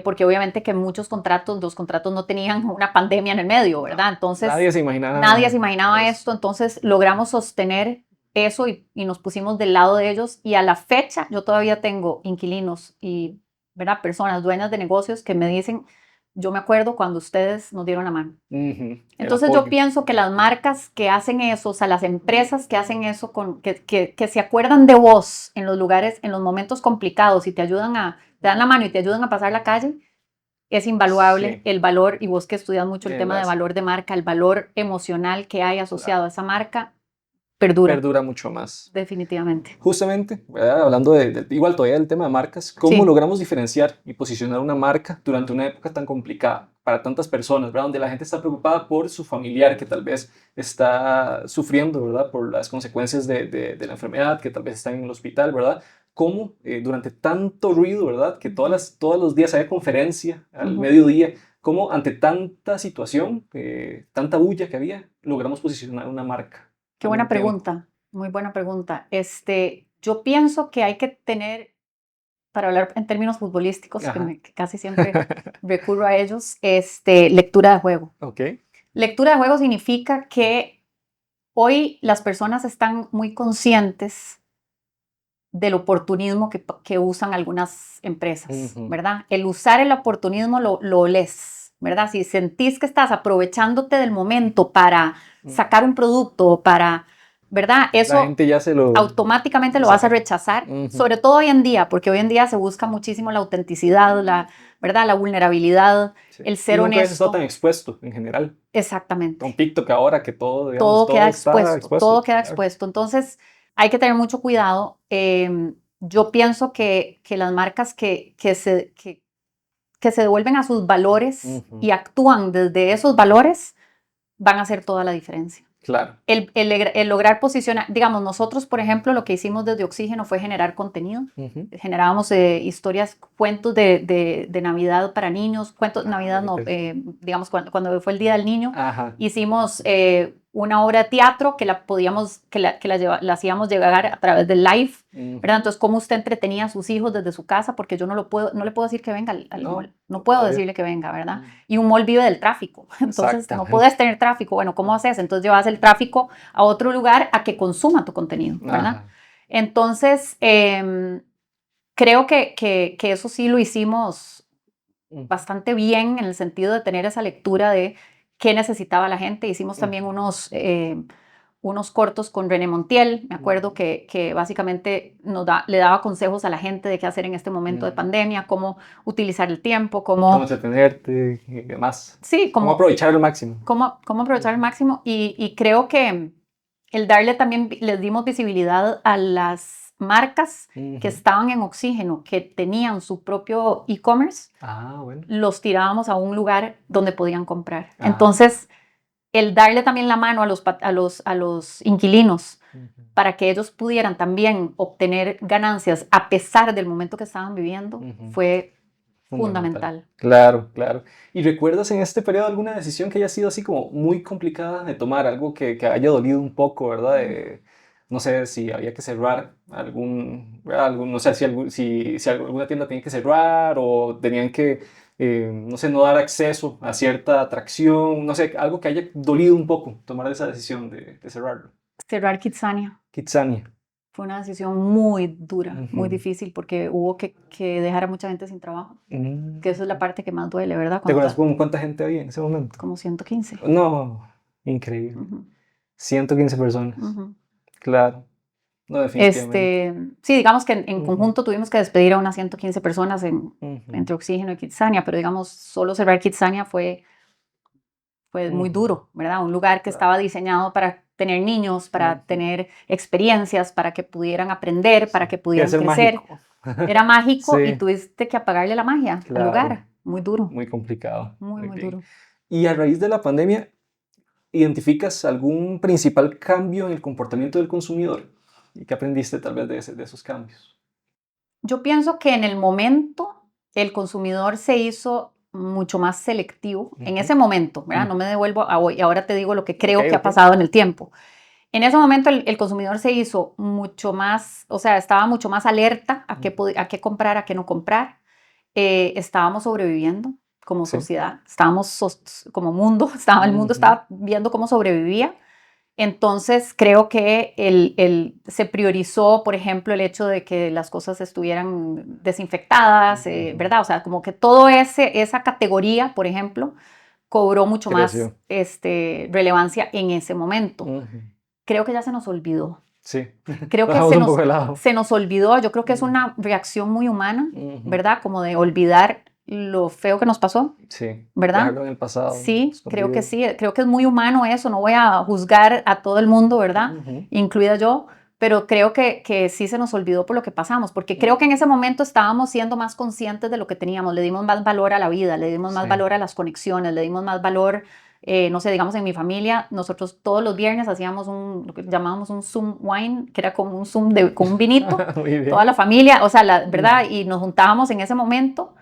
porque obviamente que muchos contratos, los contratos no tenían una pandemia en el medio, No, ¿verdad? Entonces, nadie se imaginaba nadie se imaginaba eso. esto, entonces logramos sostener eso y nos pusimos del lado de ellos y a la fecha yo todavía tengo inquilinos y, ¿verdad? Personas dueñas de negocios que me dicen, yo me acuerdo cuando ustedes nos dieron la mano. Ujú, el Entonces yo apoyo. pienso que las marcas que hacen eso, o sea, las empresas que hacen eso, que se acuerdan de vos en los lugares, en los momentos complicados y te dan la mano y te ayudan a pasar la calle, es invaluable Sí, el valor, y vos que estudias mucho el tema de las, valor de marca, el valor emocional que hay asociado claro, a esa marca, perdura, perdura mucho más. definitivamente. Justamente, ¿verdad? Hablando igual todavía del tema de marcas, ¿cómo Sí. logramos diferenciar y posicionar una marca durante una época tan complicada para tantas personas, ¿verdad? Donde la gente está preocupada por su familiar que tal vez está sufriendo, ¿verdad? Por las consecuencias de la enfermedad, que tal vez está en el hospital, ¿verdad? ¿Cómo durante tanto ruido, ¿verdad? Que Ujú, todos los días haya conferencia al ujú. mediodía, ¿cómo ante tanta situación, tanta bulla que había, logramos posicionar una marca Qué al buena mismo tiempo? pregunta, muy buena pregunta. Yo pienso que hay que tener, para hablar en términos futbolísticos, Ajá. que casi siempre recurro a ellos, lectura de juego. Ok. Lectura de juego significa que hoy las personas están muy conscientes del oportunismo que usan algunas empresas, Ujú. ¿verdad? El usar el oportunismo lo lees, ¿verdad? Si sentís que estás aprovechándote del momento para Mm. sacar un producto, ¿verdad? La Eso gente ya automáticamente lo lo vas a sabe. rechazar, Ujú. sobre todo hoy en día, porque hoy en día se busca muchísimo la autenticidad, ¿verdad? La vulnerabilidad, Sí. el Y ser nunca habías estado tan honesto. expuesto en general. Con Exactamente. TikTok ahora que todo, digamos, Todo queda todo está expuesto, expuesto. todo queda Claro. expuesto. Entonces, hay que tener mucho cuidado. Yo pienso que las marcas que se devuelven a sus valores Ujú. y actúan desde esos valores van a hacer toda la diferencia. Claro. El lograr posicionar, digamos, nosotros, por ejemplo, lo que hicimos desde Oxígeno fue generar contenido. Ujú. Generábamos historias, cuentos de Navidad para niños, cuentos, Ah, Navidad bien no, interesante. digamos, cuando fue el Día del Niño, Ajá. hicimos una obra de teatro que la hacíamos llegar a través del live, ¿verdad? Ujú. Entonces, cómo usted entretenía a sus hijos desde su casa, porque yo no le puedo decir que venga al No, mall, no puedo obvio. decirle que venga, ¿verdad? Mm. Y un mall vive del tráfico, entonces no Exactamente. puedes tener tráfico, bueno, ¿cómo haces? Entonces llevas el tráfico a otro lugar a que consuma tu contenido, ¿verdad? Ajá. Entonces, creo que eso sí lo hicimos Ujú. bastante bien en el sentido de tener esa lectura de qué necesitaba la gente. Hicimos también Ujú. unos cortos con René Montiel, me acuerdo que básicamente le daba consejos a la gente de qué hacer en este momento de pandemia, cómo utilizar el tiempo, cómo entretenerte y demás. Sí, cómo aprovechar al máximo. Cómo aprovechar al máximo y creo que el darle también, les dimos visibilidad a las marcas que estaban en Oxígeno, que tenían su propio e-commerce, bueno. los tirábamos a un lugar donde podían comprar. Entonces, el darle también la mano a los inquilinos para que ellos pudieran también obtener ganancias a pesar del momento que estaban viviendo fue fundamental. Claro, claro. ¿Y recuerdas en este periodo alguna decisión que haya sido así como muy complicada de tomar? Algo que haya dolido un poco, ¿verdad? No sé si había que cerrar no sé si alguna tienda tenía que cerrar o tenían que, no sé, no dar acceso a cierta atracción, no sé, algo que haya dolido un poco tomar esa decisión de cerrarlo. Cerrar Kitsania. Kitsania. Fue una decisión muy dura, muy difícil, porque hubo que dejar a mucha gente sin trabajo. Que eso es la parte que más duele, ¿verdad? ¿Te acuerdas cuánta gente había en ese momento? Como 115. No, increíble. 115 personas. Claro. No, definitivamente. Sí, digamos que en conjunto tuvimos que despedir a unas 115 personas entre Oxígeno y Kitsania, pero digamos, solo cerrar Kitsania fue muy duro, ¿verdad? Un lugar que estaba diseñado para tener niños, para tener experiencias, para que pudieran aprender, para que pudieran crecer. Mágico. Era mágico y tuviste que apagarle la magia al lugar. Muy duro. Muy complicado. Muy duro. Y a raíz de la pandemia, ¿identificas algún principal cambio en el comportamiento del consumidor? ¿Y qué aprendiste tal vez de esos cambios? Yo pienso que en el momento el consumidor se hizo mucho más selectivo. En ese momento, ¿verdad? No me devuelvo a hoy. Ahora te digo lo que creo que ha pasado en el tiempo. En ese momento el consumidor se hizo mucho más, o sea, estaba mucho más alerta a qué comprar, a qué no comprar. Estábamos sobreviviendo como sociedad, estábamos como mundo, el mundo estaba viendo cómo sobrevivía. Entonces creo que se priorizó, por ejemplo, el hecho de que las cosas estuvieran desinfectadas, ¿verdad? O sea, como que esa categoría, por ejemplo, cobró mucho más relevancia en ese momento. Creo que ya se nos olvidó. Sí. Creo que se nos olvidó. Yo creo que es una reacción muy humana, ¿verdad? Como de olvidar lo feo que nos pasó. Sí. ¿Verdad? Dejarlo en el pasado. Sí, creo que sí. Creo que es muy humano eso. No voy a juzgar a todo el mundo, ¿verdad? Incluida yo. Pero creo que sí se nos olvidó por lo que pasamos. Porque creo que en ese momento estábamos siendo más conscientes de lo que teníamos. Le dimos más valor a la vida, le dimos más valor a las conexiones, le dimos más valor. No sé, digamos en mi familia, nosotros todos los viernes hacíamos lo que llamábamos un Zoom wine, que era como un Zoom con un vinito, toda la familia, o sea, ¿verdad? Y nos juntábamos en ese momento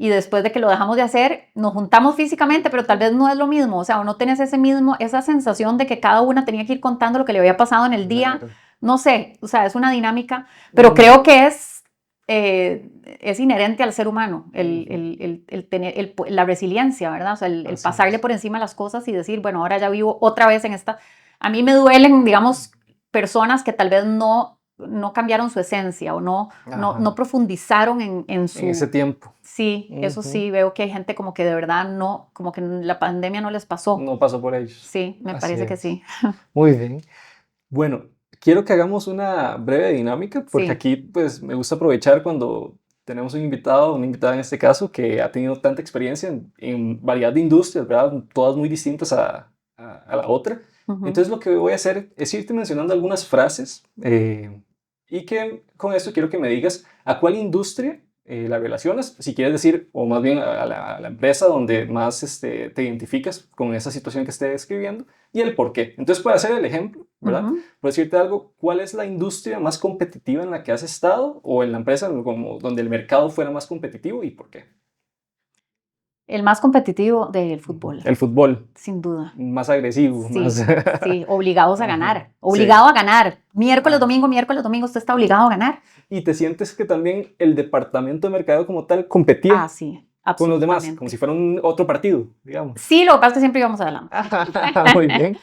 y después de que lo dejamos de hacer, nos juntamos físicamente, pero tal vez no es lo mismo, o sea, o no tenés esa sensación de que cada una tenía que ir contando lo que le había pasado en el día, no sé, o sea, es una dinámica, pero creo que es inherente al ser humano, el tener la resiliencia, ¿verdad? O sea, el pasarle por encima las cosas y decir, bueno, ahora ya vivo otra vez en esta. A mí me duelen, digamos, personas que tal vez no cambiaron su esencia o no profundizaron en ese tiempo. Sí, eso sí, veo que hay gente como que de verdad como que la pandemia no les pasó. No pasó por ellos. Sí, me parece que sí. Muy bien. Bueno, quiero que hagamos una breve dinámica, porque aquí pues me gusta aprovechar cuando tenemos una invitada en este caso, que ha tenido tanta experiencia en variedad de industrias, ¿verdad? Todas muy distintas a la otra. Entonces lo que voy a hacer es irte mencionando algunas frases y que con esto quiero que me digas a cuál industria la relacionas, si quieres decir, o más bien a la empresa donde más te identificas con esa situación que esté describiendo y el por qué. Entonces, puedo hacer el ejemplo, ¿verdad? Por decirte algo, ¿cuál es la industria más competitiva en la que has estado o en la empresa como donde el mercado fuera más competitivo y por qué? El más competitivo del fútbol. El fútbol. Sin duda. Más agresivo. Sí, más... sí, obligados a ganar. Obligado a ganar. Miércoles, domingo, usted está obligado a ganar. ¿Y te sientes que también el departamento de mercadeo como tal competía? Sí. Con los demás, como si fuera otro partido, digamos. Sí, lo que pasa es que siempre íbamos adelante. Muy bien.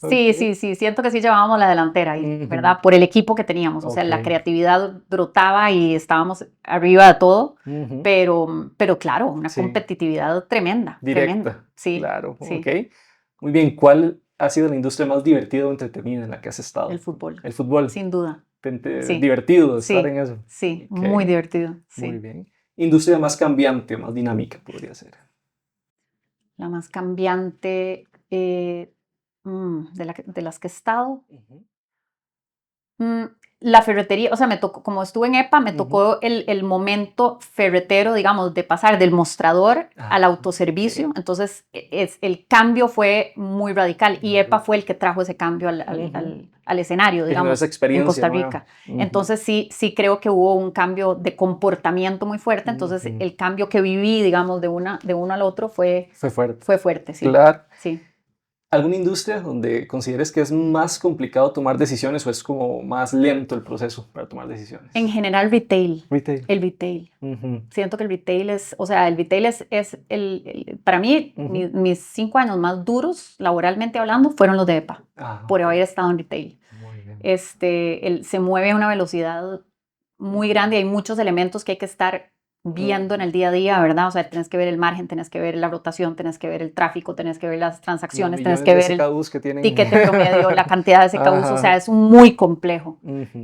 Sí, siento que sí llevábamos la delantera ahí, ¿verdad? Por el equipo que teníamos, o sea, la creatividad brotaba y estábamos arriba de todo, pero claro, una competitividad tremenda. Directa. Tremenda. Sí. Claro, sí. ok. Muy bien, ¿cuál ha sido la industria más divertida o entretenida en la que has estado? El fútbol. El fútbol. Sin duda. Sí. Divertido estar Sí. en eso. Sí, Okay. muy divertido. Sí. Muy bien. Industria más cambiante, más dinámica podría ser. La más cambiante de las que he estado. La ferretería, o sea, me tocó, como estuve en EPA, me tocó el momento ferretero, digamos, de pasar del mostrador al autoservicio. Okay. Entonces, el cambio fue muy radical y EPA fue el que trajo ese cambio al escenario, digamos, esa experiencia en Costa Rica. Entonces, sí creo que hubo un cambio de comportamiento muy fuerte. Entonces, el cambio que viví, digamos, de uno al otro fue fuerte. Fue fuerte, sí. Claro. Sí. ¿Alguna industria donde consideres que es más complicado tomar decisiones o es como más lento el proceso para tomar decisiones? En general, retail. Retail. El retail. Siento que el retail para mí, mis 5 años más duros, laboralmente hablando, fueron los de EPA, por haber estado en retail. Muy bien. Se mueve a una velocidad muy grande y hay muchos elementos que hay que estar viendo en el día a día, ¿verdad? O sea, tienes que ver el margen, tienes que ver la rotación, tienes que ver el tráfico, tienes que ver las transacciones, tienes que ver el ticket promedio, la cantidad de CKUs, o sea, es muy complejo.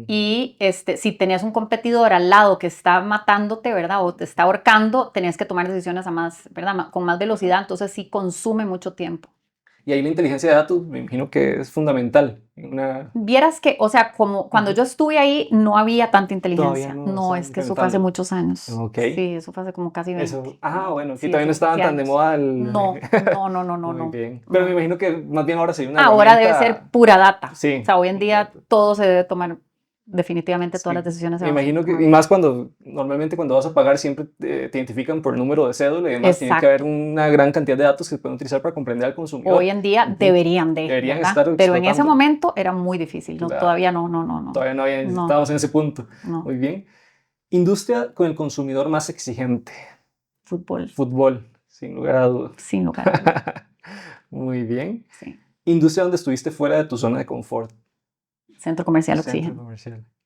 Y si tenías un competidor al lado que está matándote, ¿verdad? O te está ahorcando, tenías que tomar decisiones ¿verdad? Con más velocidad, entonces sí consume mucho tiempo. Y ahí la inteligencia de datos, me imagino que es fundamental. Vieras que, o sea, como cuando yo estuve ahí, no había tanta inteligencia. No, es que eso fue hace muchos años. Okay. Sí, eso fue hace como casi 20. Bueno, sí, todavía no estaban tan de moda No. Muy bien. Pero me imagino que más bien ahora sería una Ahora debe ser pura data. Sí. O sea, hoy en día todo se debe tomar. Definitivamente todas las decisiones me imagino que, y más normalmente cuando vas a pagar siempre te identifican por el número de cédula y demás. Tiene que haber una gran cantidad de datos que se pueden utilizar para comprender al consumidor. Hoy en día deberían estar, pero en ese momento era muy difícil. Claro. Todavía no. Todavía no estábamos en ese punto. No. Muy bien. Industria con el consumidor más exigente. Fútbol, sin lugar a dudas. Sin lugar a dudas. Muy bien. Sí. Industria donde estuviste fuera de tu zona de confort. Centro Comercial Oxígeno.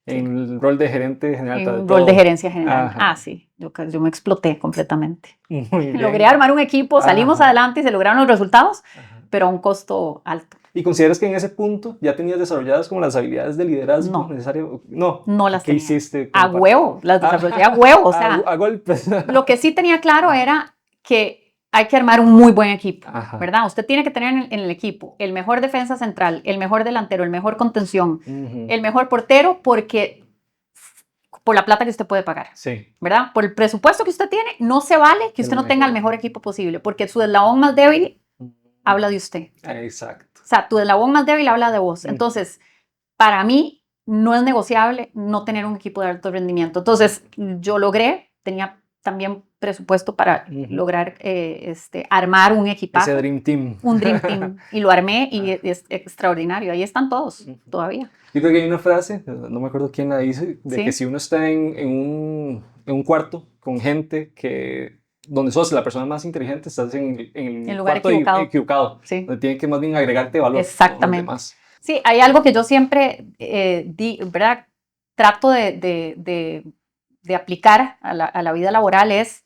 En el rol de gerente general. En un rol de gerencia general. Sí. Yo me exploté completamente. Muy bien. Logré armar un equipo, salimos adelante y se lograron los resultados, pero a un costo alto. ¿Y consideras que en ese punto ya tenías desarrolladas como las habilidades de liderazgo necesarias? No las tenía. ¿Qué hiciste? A huevo, las desarrollé a huevo. O sea, a golpes. Lo que sí tenía claro era que hay que armar un muy buen equipo, ¿verdad? Usted tiene que tener en el equipo el mejor defensa central, el mejor delantero, el mejor contención, el mejor portero, por la plata que usted puede pagar, ¿verdad? Por el presupuesto que usted tiene, no se vale que usted no tenga el mejor equipo posible, porque su eslabón más débil habla de usted. Exacto. O sea, tu eslabón más débil habla de vos. Entonces, para mí, no es negociable no tener un equipo de alto rendimiento. Entonces, yo tenía también presupuesto para lograr armar un equipaje. Ese Dream Team. Un Dream Team. Y lo armé y es extraordinario. Ahí están todos, todavía. Yo creo que hay una frase, no me acuerdo quién la dice, de que si uno está en un cuarto con gente donde sos la persona más inteligente, estás en el lugar cuarto equivocado. Sí. Donde tiene que más bien agregarte valor. Exactamente. A los demás. Sí, hay algo que yo siempre, ¿verdad? Trato de aplicar a la vida laboral es,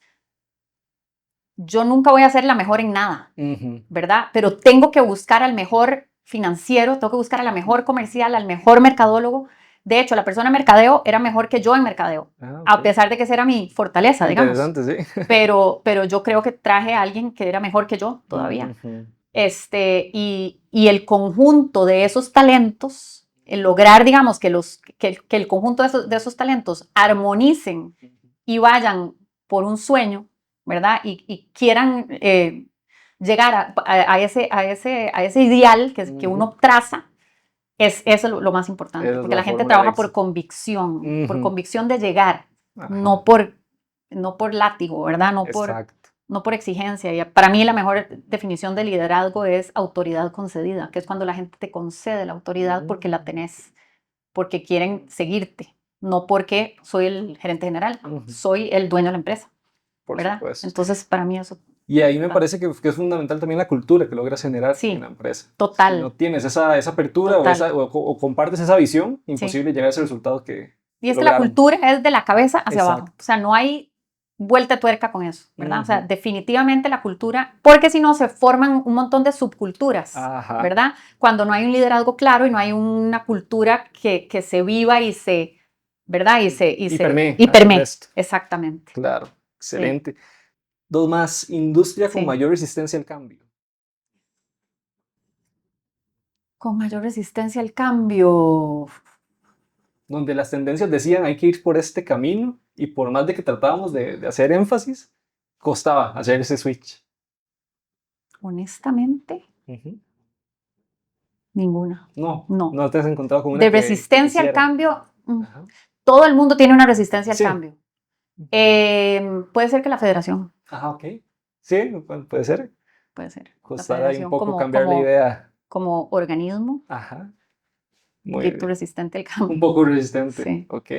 yo nunca voy a ser la mejor en nada, ¿verdad? Pero tengo que buscar al mejor financiero, tengo que buscar a la mejor comercial, al mejor mercadólogo. De hecho, la persona de mercadeo era mejor que yo en mercadeo, a pesar de que esa era mi fortaleza, digamos. Interesante, sí. Pero yo creo que traje a alguien que era mejor que yo todavía. Y el conjunto de esos talentos, el lograr, digamos, que el conjunto de esos talentos armonicen y vayan por un sueño, ¿verdad? Y quieran llegar a ese ideal que uno traza, es eso lo más importante, porque la gente trabaja por convicción de llegar, no por látigo, ¿verdad? No por exigencia. Y para mí la mejor definición de liderazgo es autoridad concedida, que es cuando la gente te concede la autoridad porque la tenés, porque quieren seguirte, no porque soy el gerente general, soy el dueño de la empresa, ¿verdad? Por supuesto. Entonces, para mí eso... Y ahí me parece que es fundamental también la cultura que logras generar en la empresa. Total. Si no tienes esa apertura o compartes esa visión, imposible llegar a ese resultado que Y es que la cultura es de la cabeza hacia abajo. O sea, no hay vuelta de tuerca con eso, ¿verdad? O sea, Ujú. definitivamente la cultura, porque si no se forman un montón de subculturas, Ajá. ¿verdad? Cuando no hay un liderazgo claro y no hay una cultura que se viva y se, ¿verdad? Y permee Y hacia el permee, resto. exactamente. Claro, Sí, excelente. Dos más, industria con sí. mayor resistencia al cambio. Con mayor resistencia al cambio. Donde las tendencias decían hay que ir por este camino y por más de que tratábamos de hacer énfasis, costaba hacer ese switch. Honestamente, Ujú. ninguna. No, No. no te has encontrado con una De que resistencia al quisiera. cambio, Ajá. todo el mundo tiene una resistencia al Sí. cambio. Puede ser que la federación, Ajá, ok. Sí, puede ser. puede ser. La Costar ahí un federación poco cambiar la idea. como organismo, Ajá, un muy poquito bien. resistente al Un cambio. poco resistente, Sí. ok.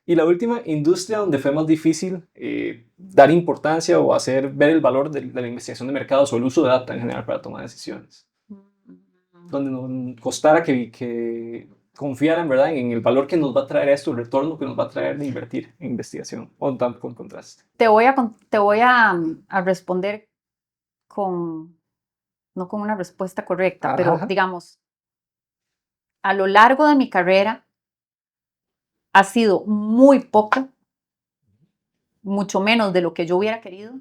Y la última, industria donde fue más difícil dar importancia o hacer ver el valor de la investigación de mercados o el uso de data en general para tomar decisiones. Donde nos costara que confiaran, ¿verdad?, en el valor que nos va a traer esto, el retorno que nos va a traer de invertir en investigación. O tampoco encontraste. Te voy a responder con, no con una respuesta correcta, Ajá, pero ajá. digamos, a lo largo de mi carrera ha sido muy poco, mucho menos de lo que yo hubiera querido,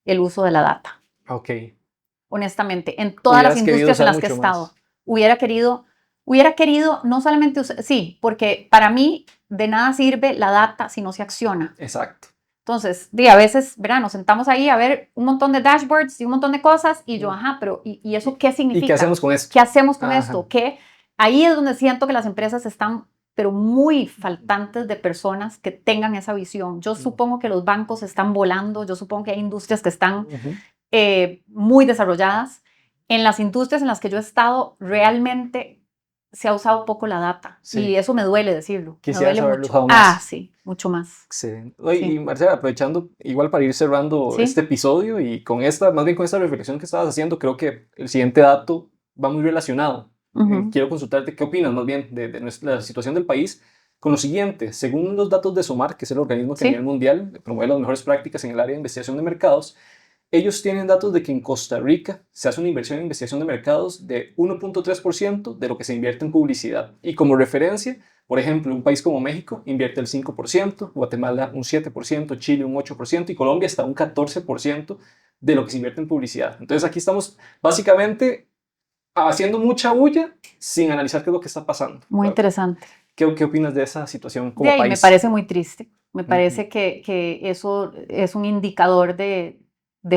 el uso de la data. Ok. Honestamente, en todas las Hubieras querido industrias en usar las que he mucho estado, más. hubiera querido no solamente sí, porque para mí de nada sirve la data si no se acciona. Exacto. Entonces, a veces, ¿verdad? Nos sentamos ahí a ver un montón de dashboards y un montón de cosas y yo, ajá, pero ¿y eso qué ¿Y qué significa? hacemos con esto? ¿Qué hacemos con Ajá. esto? ¿Qué? Ahí es donde siento que las empresas están, pero muy faltantes de personas que tengan esa visión. Yo supongo que los bancos están volando, yo supongo que hay industrias que están Ujú. muy desarrolladas. En las industrias en las que yo he estado, realmente se ha usado poco la data. Sí. Y eso me duele decirlo. Me Quisiera duele haberlo mucho. usado Ah, más. sí, mucho más. Excelente. Oye, y Sí. Marcela, aprovechando, igual para ir cerrando este Sí. episodio y con esta, más bien con esta reflexión que estabas haciendo, creo que el siguiente dato va muy relacionado. Ujú. Quiero consultarte qué opinas más bien de la situación del país con lo siguiente. Según los datos de SOMAR, que es el organismo que a nivel Sí. mundial promueve las mejores prácticas en el área de investigación de mercados, ellos tienen datos de que en Costa Rica se hace una inversión en investigación de mercados de 1.3% de lo que se invierte en publicidad. Y como referencia, por ejemplo, un país como México invierte el 5%, Guatemala un 7%, Chile un 8% y Colombia hasta un 14% de lo que se invierte en publicidad. Entonces aquí estamos básicamente haciendo mucha bulla sin analizar qué es lo que está pasando. Muy interesante. ¿Qué opinas de esa situación De como ahí me país? parece muy triste. Me Ujú, parece que eso es un indicador de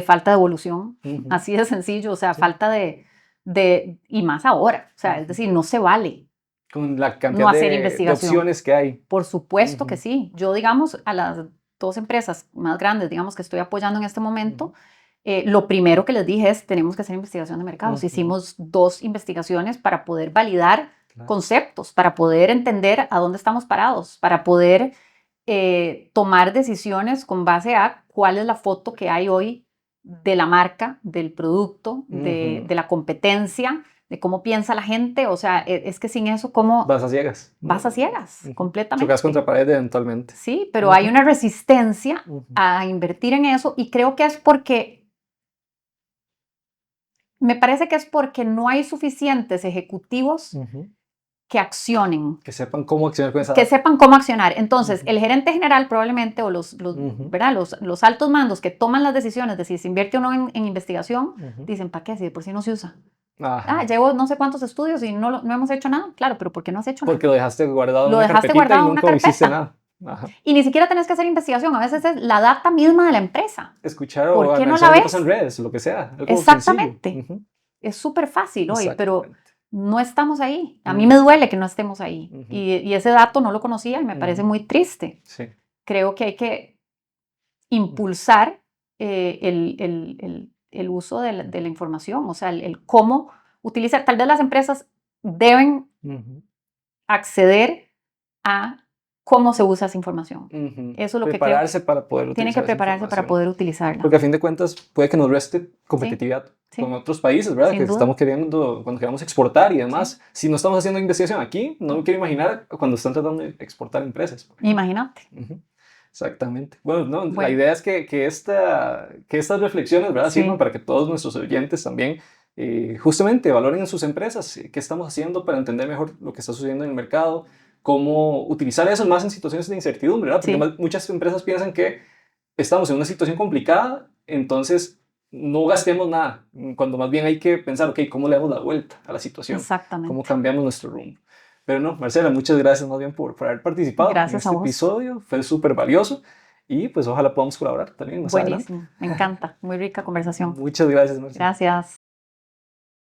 falta de evolución. ujú, Así de sencillo. O sea, sí, falta y más ahora. O sea, es ujú. decir, no se vale Con la no cantidad hacer de investigación. opciones que hay. Por supuesto que Ujú, sí. Yo, digamos, a las dos empresas más grandes, digamos, que estoy apoyando en este momento, ujú, lo primero que les dije es, tenemos que hacer investigación de mercados. ujú. Hicimos 2 investigaciones para poder validar Claro. conceptos, para poder entender a dónde estamos parados, para poder tomar decisiones con base a cuál es la foto que hay hoy de la marca, del producto, Ujú. de la competencia, de cómo piensa la gente. O sea, es que sin eso, ¿cómo Vas a ciegas. vas a ciegas? Ujú. Chocas contra Completamente. pared eventualmente. Sí, pero hay Ujú, una resistencia ujú, a invertir en eso y creo que es porque, me parece que es porque no hay suficientes ejecutivos ujú. que accionen, Que sepan cómo accionar con esa que data. sepan cómo accionar. Entonces, Ujú, el gerente general probablemente, o ujú, ¿verdad? Los altos mandos que toman las decisiones de si se invierte o no en investigación, ujú. dicen, ¿para qué? Si de por sí no se usa. Ah, Ajá. llevo no sé cuántos estudios y no hemos hecho nada. Claro, pero ¿por qué no has hecho nada? Porque lo dejaste guardado en Lo una dejaste carpetita y guardado en una nunca hiciste carpeta. nada. Ajá. Y ni siquiera tenés que hacer investigación. A veces es la data misma de la empresa. Escuchar o ¿Por qué no la analizar lo que pasa en ves? redes, lo que sea. Algo sencillo. Exactamente. Ujú. Es súper fácil hoy, pero Exactamente. no estamos ahí. A mí me Mm, duele que no estemos ahí. ujú, Y ese dato no lo conocía y me parece ujú. muy triste. Sí. Creo que hay que Ujú, impulsar el uso de la información, o sea, el cómo utilizar. Tal vez las empresas deben ujú, acceder a cómo se usa esa información. ujú. Eso es lo que creo Prepararse que para poder tienen que utilizar esa prepararse para información. poder utilizarla. Porque a fin de cuentas puede que nos reste Sí, competitividad con sí, otros países, ¿verdad? Que sin duda. estamos queriendo, cuando queramos exportar y Sí. demás. Si no estamos haciendo investigación aquí, no me quiero imaginar cuando están tratando de exportar empresas, por ejemplo. Imagínate. Ujú. Exactamente. Bueno, no, la Bueno, idea es que estas reflexiones, ¿verdad? sí, Sirvan para que todos nuestros oyentes también justamente valoren en sus empresas qué estamos haciendo para entender mejor lo que está sucediendo en el mercado, cómo utilizar eso más en situaciones de incertidumbre, ¿verdad? Porque sí, muchas empresas piensan que estamos en una situación complicada, entonces no gastemos nada, cuando más bien hay que pensar, ok, ¿cómo le damos la vuelta a la situación? ¿Cómo exactamente. cambiamos nuestro rumbo? Pero no, Marcela, muchas gracias más bien por haber participado en Gracias a este vos. episodio, fue súper valioso y pues ojalá podamos colaborar también más adelante. Buenísimo, me encanta. Muy rica conversación. Muchas gracias, Marcela. Gracias.